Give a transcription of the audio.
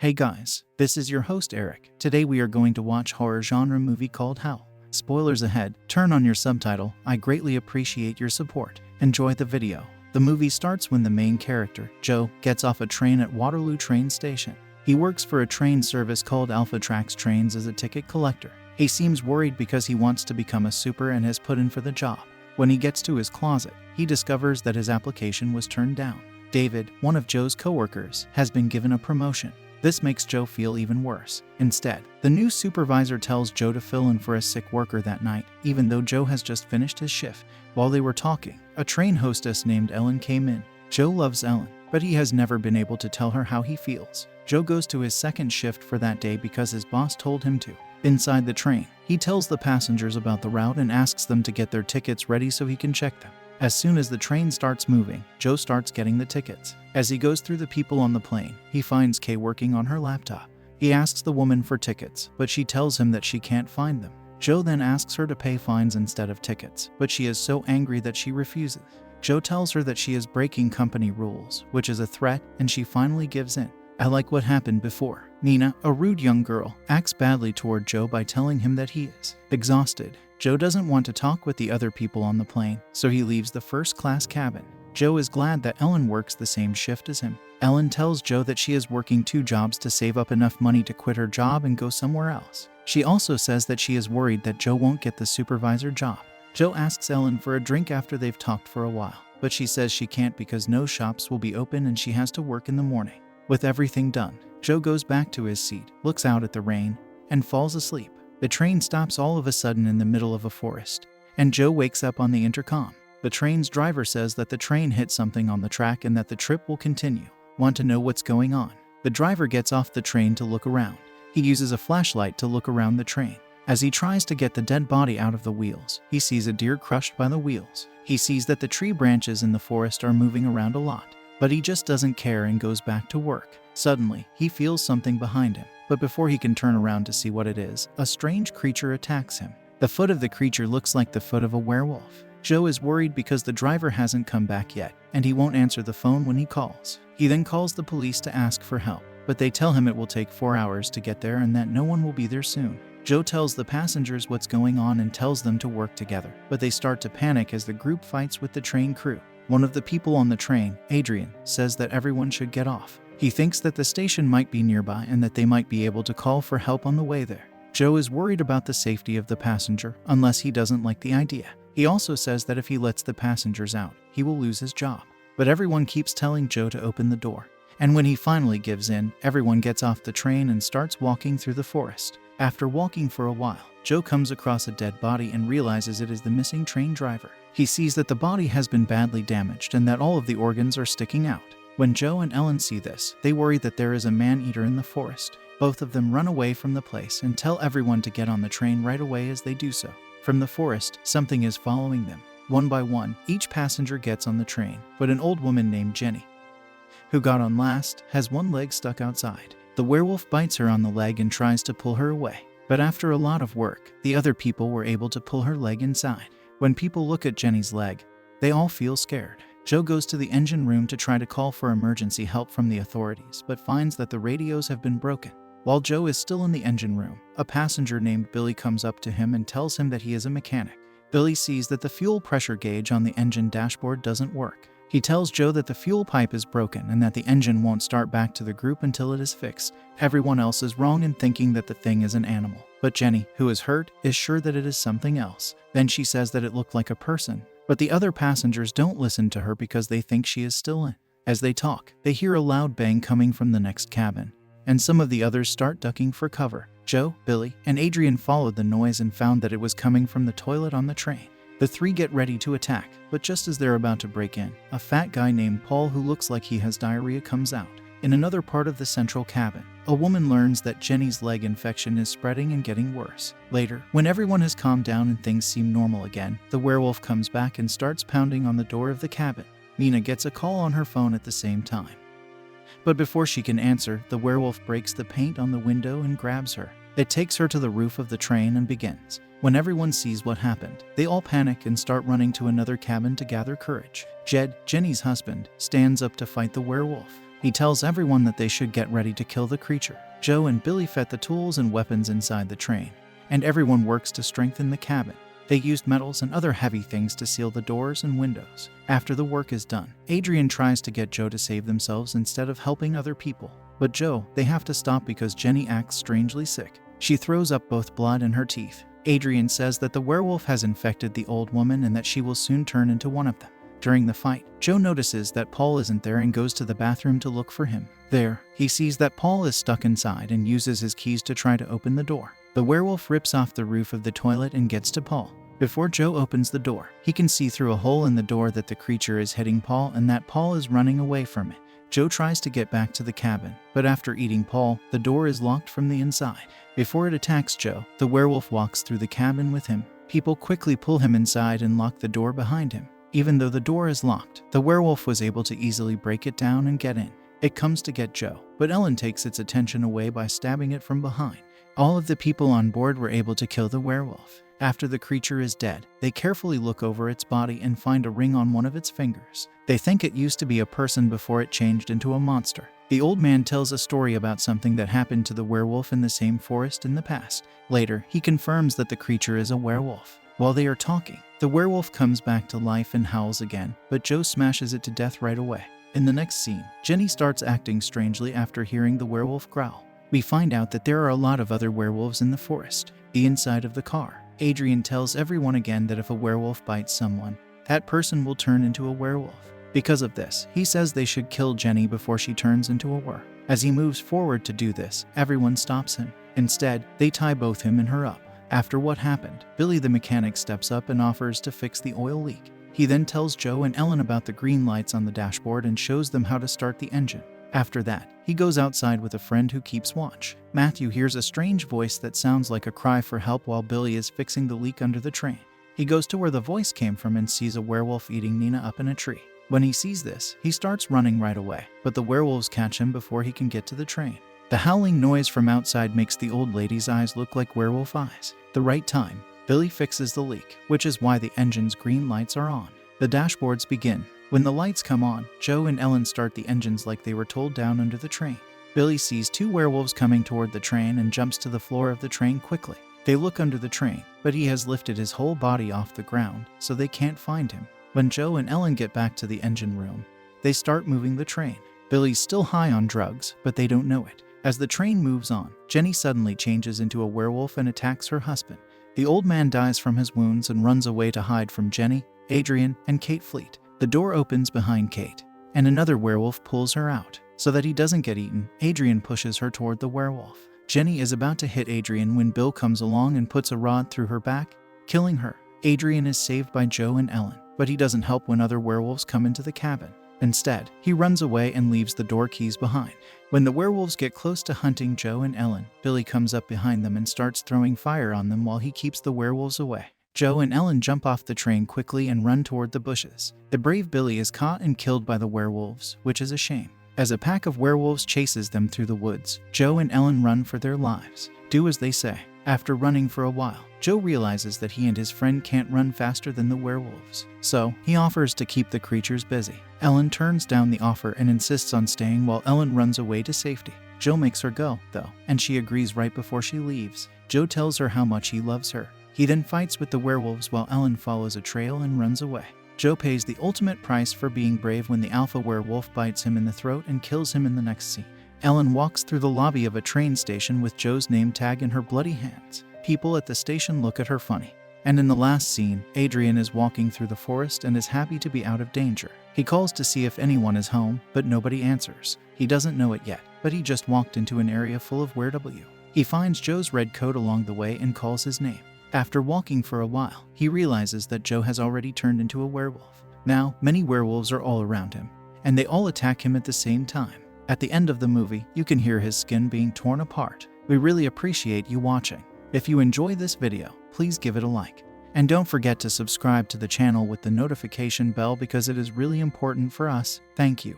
Hey guys, this is your host Eric. Today we are going to watch horror genre movie called Howl. Spoilers ahead, turn on your subtitle. I greatly appreciate your support. Enjoy the video. The movie starts when the main character, Joe, gets off a train at Waterloo train station. He works for a train service called Alpha Trax Trains as a ticket collector. He seems worried because he wants to become a super and has put in for the job. When he gets to his closet, he discovers that his application was turned down. David, one of Joe's coworkers, has been given a promotion. This makes Joe feel even worse. Instead, the new supervisor tells Joe to fill in for a sick worker that night, even though Joe has just finished his shift. While they were talking, a train hostess named Ellen came in. Joe loves Ellen, but he has never been able to tell her how he feels. Joe goes to his second shift for that day because his boss told him to. Inside the train, he tells the passengers about the route and asks them to get their tickets ready so he can check them. As soon as the train starts moving, Joe starts getting the tickets. As he goes through the people on the plane, he finds Kay working on her laptop. He asks the woman for tickets, but she tells him that she can't find them. Joe then asks her to pay fines instead of tickets, but she is so angry that she refuses. Joe tells her that she is breaking company rules, which is a threat, and she finally gives in. I like what happened before. Nina, a rude young girl, acts badly toward Joe by telling him that he is exhausted. Joe doesn't want to talk with the other people on the plane, so he leaves the first-class cabin. Joe is glad that Ellen works the same shift as him. Ellen tells Joe that she is working 2 jobs to save up enough money to quit her job and go somewhere else. She also says that she is worried that Joe won't get the supervisor job. Joe asks Ellen for a drink after they've talked for a while, but she says she can't because no shops will be open and she has to work in the morning. With everything done, Joe goes back to his seat, looks out at the rain, and falls asleep. The train stops all of a sudden in the middle of a forest, and Joe wakes up on the intercom. The train's driver says that the train hit something on the track and that the trip will continue. Want to know what's going on? The driver gets off the train to look around. He uses a flashlight to look around the train. As he tries to get the dead body out of the wheels, he sees a deer crushed by the wheels. He sees that the tree branches in the forest are moving around a lot, but he just doesn't care and goes back to work. Suddenly, he feels something behind him, but before he can turn around to see what it is, a strange creature attacks him. The foot of the creature looks like the foot of a werewolf. Joe is worried because the driver hasn't come back yet, and he won't answer the phone when he calls. He then calls the police to ask for help, but they tell him it will take 4 hours to get there and that no one will be there soon. Joe tells the passengers what's going on and tells them to work together, but they start to panic as the group fights with the train crew. One of the people on the train, Adrian, says that everyone should get off. He thinks that the station might be nearby and that they might be able to call for help on the way there. Joe is worried about the safety of the passenger, unless he doesn't like the idea. He also says that if he lets the passengers out, he will lose his job. But everyone keeps telling Joe to open the door. And when he finally gives in, everyone gets off the train and starts walking through the forest. After walking for a while, Joe comes across a dead body and realizes it is the missing train driver. He sees that the body has been badly damaged and that all of the organs are sticking out. When Joe and Ellen see this, they worry that there is a man-eater in the forest. Both of them run away from the place and tell everyone to get on the train right away as they do so. From the forest, something is following them. One by one, each passenger gets on the train, but an old woman named Jenny, who got on last, has one leg stuck outside. The werewolf bites her on the leg and tries to pull her away. But after a lot of work, the other people were able to pull her leg inside. When people look at Jenny's leg, they all feel scared. Joe goes to the engine room to try to call for emergency help from the authorities, but finds that the radios have been broken. While Joe is still in the engine room, a passenger named Billy comes up to him and tells him that he is a mechanic. Billy sees that the fuel pressure gauge on the engine dashboard doesn't work. He tells Joe that the fuel pipe is broken and that the engine won't start back to the group until it is fixed. Everyone else is wrong in thinking that the thing is an animal, but Jenny, who is hurt, is sure that it is something else. Then she says that it looked like a person, but the other passengers don't listen to her because they think she is still in. As they talk, they hear a loud bang coming from the next cabin, and some of the others start ducking for cover. Joe, Billy, and Adrian followed the noise and found that it was coming from the toilet on the train. The 3 get ready to attack, but just as they're about to break in, a fat guy named Paul who looks like he has diarrhea comes out. In another part of the central cabin, a woman learns that Jenny's leg infection is spreading and getting worse. Later, when everyone has calmed down and things seem normal again, the werewolf comes back and starts pounding on the door of the cabin. Nina gets a call on her phone at the same time. But before she can answer, the werewolf breaks the paint on the window and grabs her. It takes her to the roof of the train and begins. When everyone sees what happened, they all panic and start running to another cabin to gather courage. Jed, Jenny's husband, stands up to fight the werewolf. He tells everyone that they should get ready to kill the creature. Joe and Billy fit the tools and weapons inside the train, and everyone works to strengthen the cabin. They used metals and other heavy things to seal the doors and windows. After the work is done, Adrian tries to get Joe to save themselves instead of helping other people. But Joe, they have to stop because Jenny acts strangely sick. She throws up both blood and her teeth. Adrian says that the werewolf has infected the old woman and that she will soon turn into one of them. During the fight, Joe notices that Paul isn't there and goes to the bathroom to look for him. There, he sees that Paul is stuck inside and uses his keys to try to open the door. The werewolf rips off the roof of the toilet and gets to Paul. Before Joe opens the door, he can see through a hole in the door that the creature is hitting Paul and that Paul is running away from it. Joe tries to get back to the cabin, but after eating Paul, the door is locked from the inside. Before it attacks Joe, the werewolf walks through the cabin with him. People quickly pull him inside and lock the door behind him. Even though the door is locked, the werewolf was able to easily break it down and get in. It comes to get Joe, but Ellen takes its attention away by stabbing it from behind. All of the people on board were able to kill the werewolf. After the creature is dead, they carefully look over its body and find a ring on one of its fingers. They think it used to be a person before it changed into a monster. The old man tells a story about something that happened to the werewolf in the same forest in the past. Later, he confirms that the creature is a werewolf. While they are talking, the werewolf comes back to life and howls again, but Joe smashes it to death right away. In the next scene, Jenny starts acting strangely after hearing the werewolf growl. We find out that there are a lot of other werewolves in the forest. The inside of the car, Adrian tells everyone again that if a werewolf bites someone, that person will turn into a werewolf. Because of this, he says they should kill Jenny before she turns into a werewolf. As he moves forward to do this, everyone stops him. Instead, they tie both him and her up. After what happened, Billy the mechanic steps up and offers to fix the oil leak. He then tells Joe and Ellen about the green lights on the dashboard and shows them how to start the engine. After that, he goes outside with a friend who keeps watch. Matthew hears a strange voice that sounds like a cry for help while Billy is fixing the leak under the train. He goes to where the voice came from and sees a werewolf eating Nina up in a tree. When he sees this, he starts running right away, but the werewolves catch him before he can get to the train. The howling noise from outside makes the old lady's eyes look like werewolf eyes. The right time, Billy fixes the leak, which is why the engine's green lights are on. The dashboards begin. When the lights come on, Joe and Ellen start the engines like they were told down under the train. Billy sees two werewolves coming toward the train and jumps to the floor of the train quickly. They look under the train, but he has lifted his whole body off the ground, so they can't find him. When Joe and Ellen get back to the engine room, they start moving the train. Billy's still high on drugs, but they don't know it. As the train moves on, Jenny suddenly changes into a werewolf and attacks her husband. The old man dies from his wounds and runs away to hide from Jenny, Adrian, and Kate Fleet. The door opens behind Kate, and another werewolf pulls her out. So that he doesn't get eaten, Adrian pushes her toward the werewolf. Jenny is about to hit Adrian when Bill comes along and puts a rod through her back, killing her. Adrian is saved by Joe and Ellen, but he doesn't help when other werewolves come into the cabin. Instead, he runs away and leaves the door keys behind. When the werewolves get close to hunting Joe and Ellen, Billy comes up behind them and starts throwing fire on them while he keeps the werewolves away. Joe and Ellen jump off the train quickly and run toward the bushes. The brave Billy is caught and killed by the werewolves, which is a shame. As a pack of werewolves chases them through the woods, Joe and Ellen run for their lives. Do as they say. After running for a while, Joe realizes that he and his friend can't run faster than the werewolves, so he offers to keep the creatures busy. Ellen turns down the offer and insists on staying while Ellen runs away to safety. Joe makes her go, though, and she agrees right before she leaves. Joe tells her how much he loves her. He then fights with the werewolves while Ellen follows a trail and runs away. Joe pays the ultimate price for being brave when the alpha werewolf bites him in the throat and kills him in the next scene. Ellen walks through the lobby of a train station with Joe's name tag in her bloody hands. People at the station look at her funny. And in the last scene, Adrian is walking through the forest and is happy to be out of danger. He calls to see if anyone is home, but nobody answers. He doesn't know it yet, but he just walked into an area full of werewolves. He finds Joe's red coat along the way and calls his name. After walking for a while, he realizes that Joe has already turned into a werewolf. Now, many werewolves are all around him, and they all attack him at the same time. At the end of the movie, you can hear his skin being torn apart. We really appreciate you watching. If you enjoy this video, please give it a like. And don't forget to subscribe to the channel with the notification bell because it is really important for us. Thank you.